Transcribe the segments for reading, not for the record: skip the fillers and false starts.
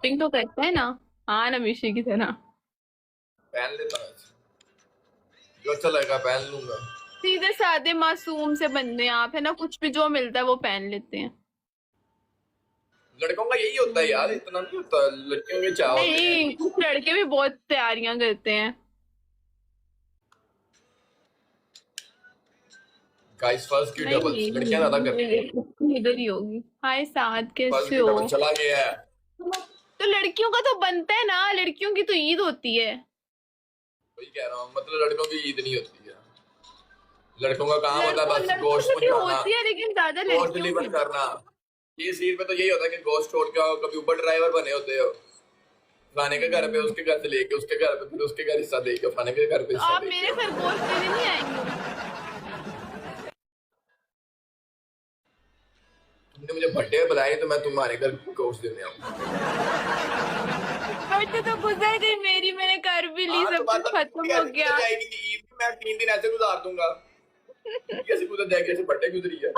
Shopping तो करता है ना। हाँ ना, मिशी की तरह। पहन लेता हूँ ऐसे। जो अच्छा लगेगा पहन लूंगा। सीधे साधे मासूम से बंदे हैं आप, है ना, कुछ भी जो मिलता है वो पहन लेते हैं। लड़कों का यही होता है यार, इतना नहीं होता, लड़कियों के चाह होते हैं। नहीं, कुछ लड़के भी बहुत तैयारियां करते हैं। गाइस फर्स्ट की नहीं डबल्स लड़कियां ज्यादा करती हैं। नहीं, इधर ही होगी। हाय साथ, फर्स्ट कैसे की हो? डबल चला गया है। तो लड़कियों का तो बनता है ना, लड़कियों की तो ईद होती है। वही कह रहा हूँ, मतलब लड़कों की ईद नहीं होती है। लड़कों का काम होता है लड़कों बस लड़कों गोश्त की भी पहुंचाना, होती है, लेकिन ज्यादा गोश्त लड़कियों डिलीवर की। करना। ये सीन पे तो यही होता है कि गोश्त छोड़ के आओ, कभी ऊबर ड्राइवर बने होते हो, फलाने के घर पे, हम्म, उसके घर से लेके उसके घर पे, फिर उसके घर हिस्सा दे के फलाने के घर पे तो हिस्सा आप दे के मेरे आओ। घर गोश्त देने नहीं आएंगे? तुमने मुझे बर्थडे में बुलाया तो मैं तुम्हारे घर गोश्त देने आऊंगा। बर्थडे तो गुजर गई मेरी, मैंने कर भी ली, हाँ तो सब बात कुछ खत्म ऐसे हो गुजर गया। जाएगी कि ईद भी मैं 3 दिन ऐसे गुजार दूंगा। ईद कैसे गुजर जाएगी, ऐसे बर्थडे गुजरी है।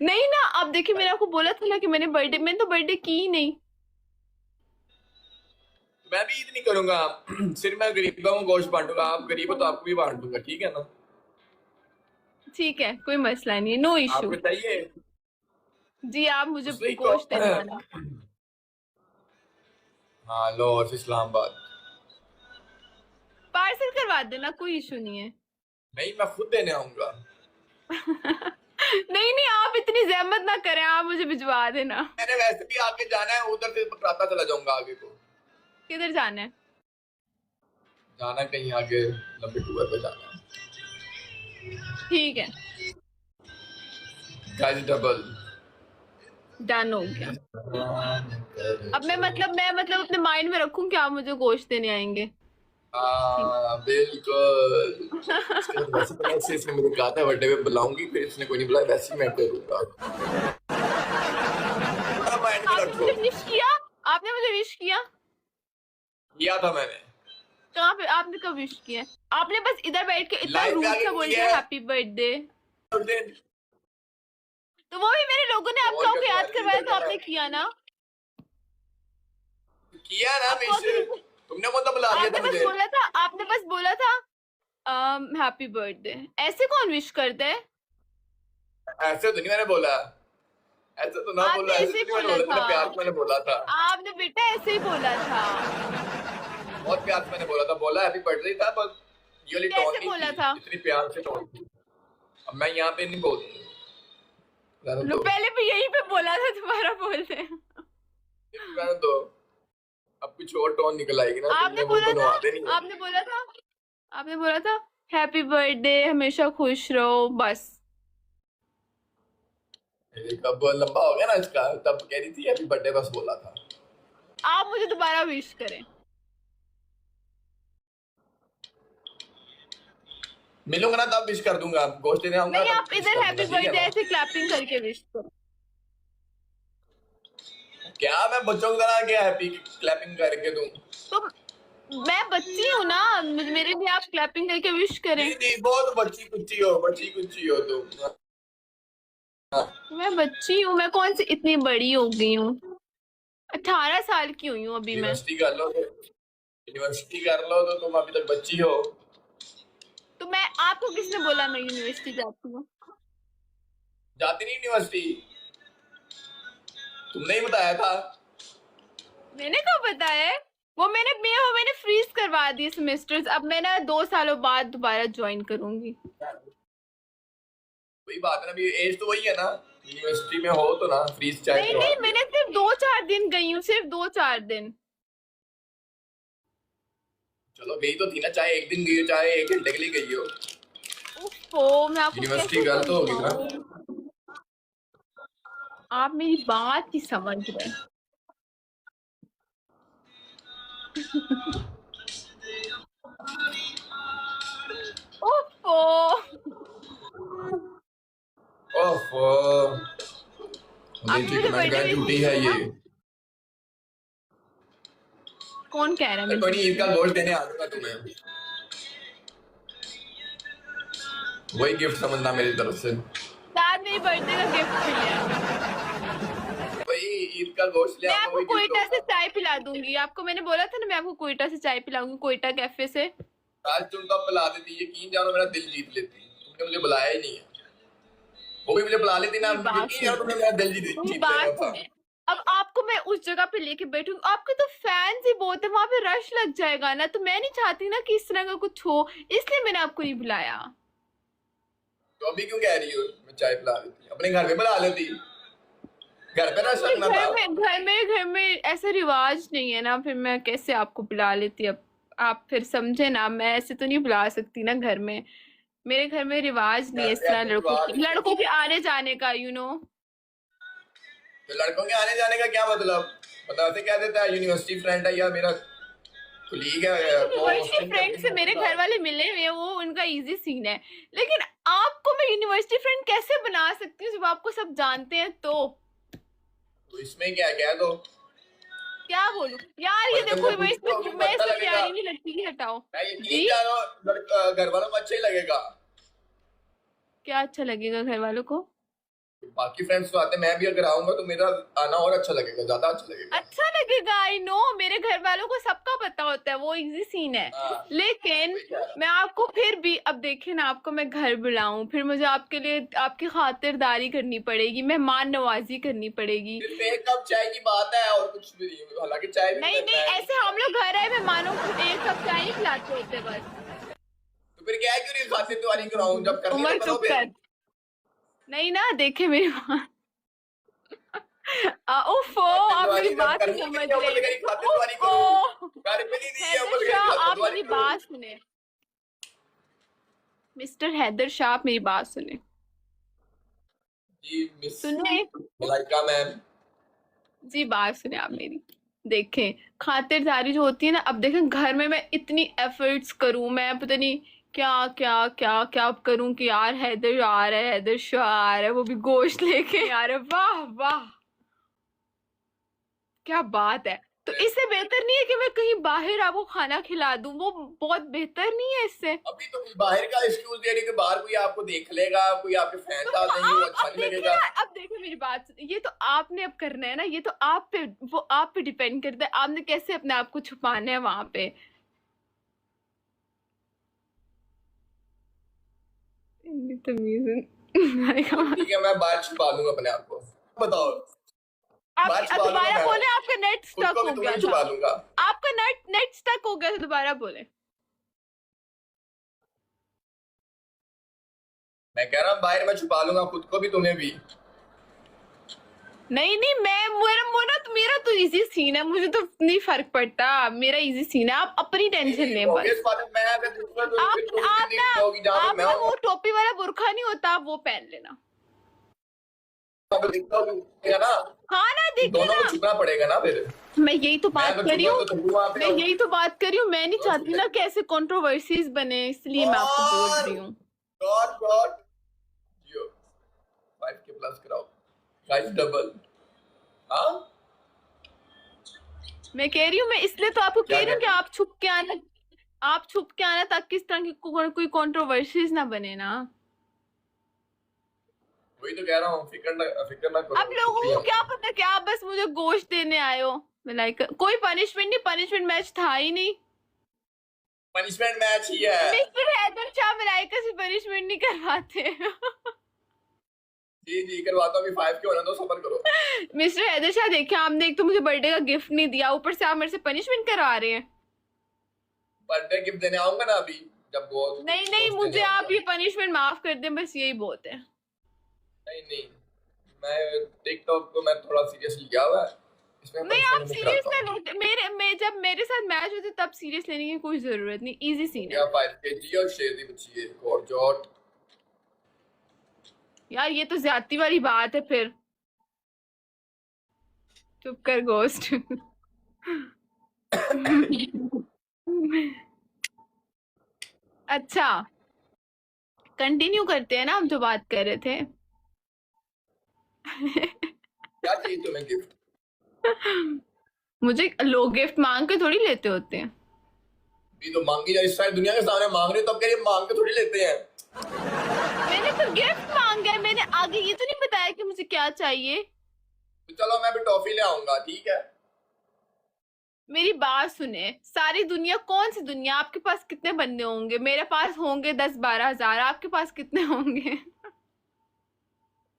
नहीं ना, अब देखिए, मैंने आपको बोला था ना कि मैंने तो बर्थडे की ही नहीं। तो मैं भी ईद नहीं करूंगा। सिर्फ मैं गरीबों को गोश्त बांटूंगा, आप गरीब हो तो आपको भी बांट दूंगा, ठीक है ना? ठीक है, कोई मसला नहीं है, नो इशू। आपको चाहिए? जी, आप मुझे उसने तो गोश्त दिलवाना। हाँ, लाहौर से इस्लामाबाद। पार्सल करवा देना, कोई इशू नहीं है। नहीं, मैं खुद देने आऊंगा। नहीं नहीं, आप इतनी जहमत ना करें, आप मुझे भिजवा देना। मैंने वैसे भी आगे जाना है, उधर से पकड़ाता चला जाऊंगा आगे को। किधर जाना है? जाना कहीं आगे, लंबे टूर पे जाना है। ठीक है, गाइस डबल। डन हो गया। अब मैं मतलब अपने माइंड में रखूं कि आप मुझे गोश्त देने आएंगे। ठीक। हाँ बिल्कुल। इसके बाद वैसे तो ऐसे इसने मुझे कहा था बर्थडे पे बुलाऊंगी, फिर इसने कोई नहीं बुलाया, वैसे ही मैं करूंगा। थोड़ा माइंड में आपने रखो। मुझे विश किया? आपने मुझे विश किया? किया था मैंने। कहाँ पे आपने कब विश किया? आपने बस इधर बैठ के इतना लाइव पे रूड आके सा बोल किया दिया है हैप्पी बर्थडे। उस दिन। तो वो भी मेरे लोगों ने कॉल आपको पे याद तुम्हारे लिए करवाया, तो बैठा आपने था। किया ना? किया ना आप विश। कौन सी विश? तुमने कौन सा बुला दिया था आपने बस मुझे? बोला था, आपने बस बोला था हैप्पी बर्थडे। ऐसे कौन विश करते हैं? ऐसे तो नहीं मैंने बोला। ऐसे तो ना आपने बोला, ऐसे ऐसे ही तो नहीं मैंने बोला बोला, था। मैंने प्यार से मैंने बोला था। आपने बेटा ऐसे ही बोला था। बहुत प्यार से मैंने बोला था, बोला हैप्पी बर्थडे था, पर ये वाली टोन कैसे नहीं बोला थी, था? इतनी प्यार से टोन थी। अब मैं यहाँ पे नहीं बोल रहने दो। पहले भी यहीं पे बोला था, दोबारा बोल रहे हैं। रहने दो। अब कुछ और टोन निकल आएगी ना, आपने तुमने वो बोला था, बनवा देनी है। आपने बोला था, आपने बोला था हैप्पी बर्थडे, हमेशा खुश रहो, बस। कब लंबा हो गया ना इसका, तब कह रही थी हैप्पी बर्थडे, बस बोला था। आप मुझे दोबारा विश करें। मिलूंगा ना तब विश कर दूंगा, गोश्त देने आऊंगा नहीं, तब आप विश इधर कर हैप्पी दूंगा, ठीक है बर्थडे ना? ऐसे क्लैपिंग करके विश करो। क्या मैं बच्चों की तरह क्या हैप्पी क्लैपिंग करके दूं? तो मैं बच्ची हूँ ना, मेरे लिए आप क्लैपिंग करके विश करें। नहीं नहीं, बहुत बच्ची कुच्ची हो, बच्ची कुच्ची हो तुम। मैं बच्ची हूँ, मैं कौन सी इतनी बड़ी हो गई हूँ? 18 साल की हुई हूँ अभी मैं। यूनिवर्सिटी कर लो तो, यूनिवर्सिटी कर लो तो तुम अभी तक बच्ची हो। तो मैं, आपको किसने बोला मैं यूनिवर्सिटी जाती हूँ? जाती नहीं यूनिवर्सिटी? तुमने ही बताया था। मैंने कब बताया? वो मैंने फ्रीज करवा दिए सेमेस्टर्स, अब मैं ना 2 सालों बाद दोबारा ज्वाइन करूंगी। वही बात है ना, अभी एज तो वही है ना, यूनिवर्सिटी में हो तो ना फ्रीज चाहे नहीं करवा नहीं, दिया। मैंने सिर्फ 2-4 दिन गई हूँ, सिर्फ 2-4 दिन। चलो गई तो थी ना, चाहे एक दिन गई हो चाहे 1 घंटे के लिए गई हो। ओफो, मैं आपको यूनिवर्सिटी कैसे गर्ल तो होगी ना। समझाऊं? आप मेरी बात ही समझ रहे। ओफो। ओफो। आप नीचे मुझे कमेंट बर्थडे करें विश झूठी है कीजिए ये। ना। कौन कह रहा है मैं कोई नहीं, झूठी ईद का हूँ? गोश्त देने आ जाऊंगा तुम्हें। वही गिफ्ट समझना मेरी तरफ से। शायद मेरी बर्थडे का गिफ्ट मिला। वही ईद का गोश्त ले मैं आऊंगा, आपको वही गिफ्ट कोयटा से होगा। चाय पिला दूंगी। आपको मैंने बोला था ना मैं आपको कोयटा से चाय पिलाऊंगी, कोयटा कैफे से। आज तुम तो पिला देती, यकीन जानो मेरा दिल जीत लेती, तुमने मुझे बुलाया ही नहीं है। वो भी मुझे बुला लेती ना, मेरी बात यकीन जानो तुमने मेरा दिल जीत मेरी जीत बात लेना था। सुने। अब आपको मैं उस जगह पे लेके बैठूंगी, आपके तो फैंस ही बहुत है, वहां पे रश लग जाएगा ना, तो मैं नहीं चाहती ना कि इस तरह का कुछ हो, इसलिए मैंने आपको नहीं बुलाया। तो अभी क्यों कह रही हो मैं चाय पिला देती, अपने घर में बुला लेती, घर पे रश रखना था। घर में ऐसा रिवाज नहीं है ना, फिर मैं कैसे आपको बुला लेती। अब आप फिर समझे ना, मैं ऐसे तो नहीं बुला सकती ना घर में। मेरे घर में रिवाज नहीं है इस तरह लड़कों के आने जाने का, यू नो। तो लड़कों के आने जाने का क्या मतलब, मतलब ऐसे कह देता है यूनिवर्सिटी फ्रेंड है या मेरा कुलीग है, वो यूनिवर्सिटी फ्रेंड से मेरे घर वाले मिले हुए हैं, वो उनका इजी सीन है। लेकिन आपको मैं यूनिवर्सिटी फ्रेंड कैसे बना सकती हूँ जब आपको सब जानते हैं तो इसमें क्या क्या तो क्या बोलूं यार, ये देखो मैं इसमें प्यारी नहीं लगती, हटाओ जी। घर वालों को अच्छा ही लगेगा। क्या अच्छा लगेगा घर वालों को? बाकी फ्रेंड्स तो आते, मैं भी अगर आऊंगा तो मेरा आना और अच्छा लगेगा, ज्यादा अच्छा लगेगा। अच्छा लगेगा, आई नो, मेरे घर वालों को सबका पता होता है, वो इजी सीन है। लेकिन मैं आपको फिर भी, अब देखे ना, आपको मैं घर बुलाऊं, फिर मुझे आपके लिए आपकी खातिरदारी करनी पड़ेगी, मेहमान नवाजी करनी पड़ेगी। सिर्फ एक कप चाय की बात है और कुछ भी नहीं, हालांकि चाय भी नहीं नहीं, ऐसे हम लोग घर आए मेहमानों को एक कप चाय नहीं पिलाते होते बस। तो फिर क्या है, क्यों नहीं खातिरदारी कराऊं, जब करनी है उम्र तो करो चुप फिर। कर। नहीं ना, देखे मेरी बात। उफ़ो, आप मेरी बात नहीं समझ रहे। उफ़ो, हैदर शाह, आप मेरी बात सुने। मिस्टर हैदर शाह, आप मेरी बात सुने। जी मिस सुने मलाइका मैम जी, बात सुने आप मेरी। देखें, खातिरदारी जो होती है ना, अब देखें घर में मैं इतनी एफर्ट्स करूं, मैं पता नहीं क्या क्या क्या क्या करूं कि यार हैदर आ रहा है, हैदर शाह आ रहा है, वो भी गोश्त लेके आ रहा है, वाह वाह क्या बात है। तो इससे बेहतर नहीं है कि मैं कहीं बाहर आपको खाना खिला दूं, वो बहुत बेहतर नहीं है इससे? अभी तो बाहर का एक्सक्यूज दे रही कि बाहर कोई आपको देख लेगा, कोई आपके फैन तो आ जाएंगे, वो अच्छा अब नहीं देखिए लगेगा। ना, अब देखो मेरी बात सुनिए, ये तो आपने अब करना है ना, ये तो आप पे, वो आप पे डिपेंड करता है, आपने कैसे अपने आप को छुपाना है वहां पे। ठीक है, मैं बाहर छुपा लूंगा अपने आप को। बताओ, बाहर आप छुपा लूंगा दोबारा मैं, बोले, आपका नेट खुद स्टक को भी हो तुम्हें गया छुपा था। लूंगा। आपका नेट स्टक हो गया था, दोबारा बोले। मैं कह रहा हूँ बाहर मैं छुपा लूंगा खुद को भी, तुम्हें भी। नहीं नहीं, मेरा तो इजी सीन है, मुझे तो नहीं फर्क पड़ता, मेरा इजी सीन है, आप अपनी टेंशन लें बस। ऑब्वियस बात है, मैं अगर दूसरा तो फिर तुम भी आप दिख जाओगी जहाँ पे मैं ना हूँ। वो टोपी वाला बुरखा नहीं होता, आप वो पहन लेना। दिखता होगी ना, हाँ ना, देखिए दोनों को ना, छुपना पड़ेगा ना फिर। मैं यही तो बात कर रही हूँ, मैं यही तो बात कर रही हूँ, मैं नहीं चाहती ना कैसे कंट्रोवर्सीज बने, इसलिए मैं आपको बोल रही हूँ। गॉड गॉड जियो 5K प्लस कराओ, प्राइस डबल। हाँ, मैं कह रही हूँ, मैं इसलिए तो आपको कह रही हूँ कि आप छुप के आना ताकि इस तरह की कोई कंट्रोवर्सीज ना बने ना। वही तो कह रहा हूँ, फिक्र ना करो। अब लोगों को क्या पता कि आप बस मुझे गोश्त देने आए हो, लाइक कोई पनिशमेंट नहीं, पनिशमेंट मैच था ही नहीं, पनिशमेंट मैच ही है। मिस्टर हैदर शाह मलाइका से पनिशमेंट नहीं करवाते। जी जी करवाता हूँ, 5K होना तो सबर करो। मिस्टर हैदर शाह, देखिए आपने एक तो मुझे बर्थडे का गिफ्ट नहीं दिया, ऊपर से आप मेरे से पनिशमेंट करवा रहे हैं। बर्थडे गिफ्ट देने आऊंगा ना अभी, जब वो नहीं, मुझे आप ये पनिशमेंट माफ कर दें, बस यही बहुत है। नहीं, मैं टिकटॉक को मैं थोड़ा सीरियस लिया हुआ है, इसमें नहीं, आप सीरियस ले लो, जब मेरे साथ मैच होते तब सीरियस लेने की कोई जरूरत नहीं, इजी सीन है। 5K जियो शेर दी बच्ची है और जॉट। यार ये तो ज्यादती वाली बात है फिर। चुप कर गोस्ट। अच्छा, कंटिन्यू करते हैं ना, हम जो बात कर रहे थे। क्या चाहिए तुम्हें गिफ्ट? मुझे लोग गिफ्ट मांग के थोड़ी लेते होते हैं। भी तो मांगी जाए, इस साइड दुनिया के सामने मांग रहे हो, तब कह रही मांग के थोड़ी लेते हैं। मैंने तो गिफ्ट मांगा है, मैंने आगे ये तो नहीं बताया कि मुझे क्या चाहिए। तो चलो मैं भी टॉफी ले आऊंगा, ठीक है? मेरी बात सुने, सारी दुनिया कौन सी दुनिया, आपके पास कितने बंदे होंगे? मेरे पास होंगे 10-12 हजार, आपके पास कितने होंगे?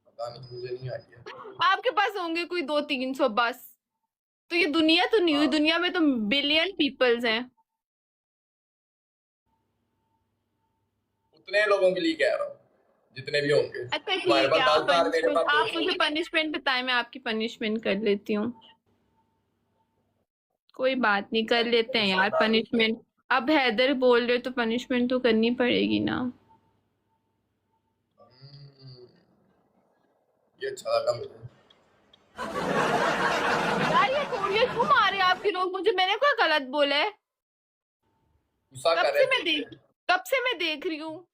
पता नहीं, मुझे नहीं आइडिया। आपके पास होंगे कोई 200-300 बस। तो ये दुनिया तो नहीं हुई, हाँ, दुनिया में तो बिलियन पीपल्स हैं। उतने लोगों के लिए कह रहा हूँ जितने भी होंगे। अच्छा तुम्हारे ठीक पास है, आप 10,000, मेरे पनिशमेंट, पास आप 200। मुझे पनिशमेंट बताएं, मैं आपकी पनिशमेंट कर लेती हूँ। कोई बात नहीं, कर लेते हैं यार पनिशमेंट। अब हैदर बोल रहे तो पनिशमेंट तो करनी पड़ेगी ना। ये अच्छा लगा मुझे। यार ये कोरियर क्यों मारे आपके लोग मुझे? मैंने क्या गलत बोला है? गुस्सा कब कर रहे से मैं थे। देख कब से मैं देख रही हूँ।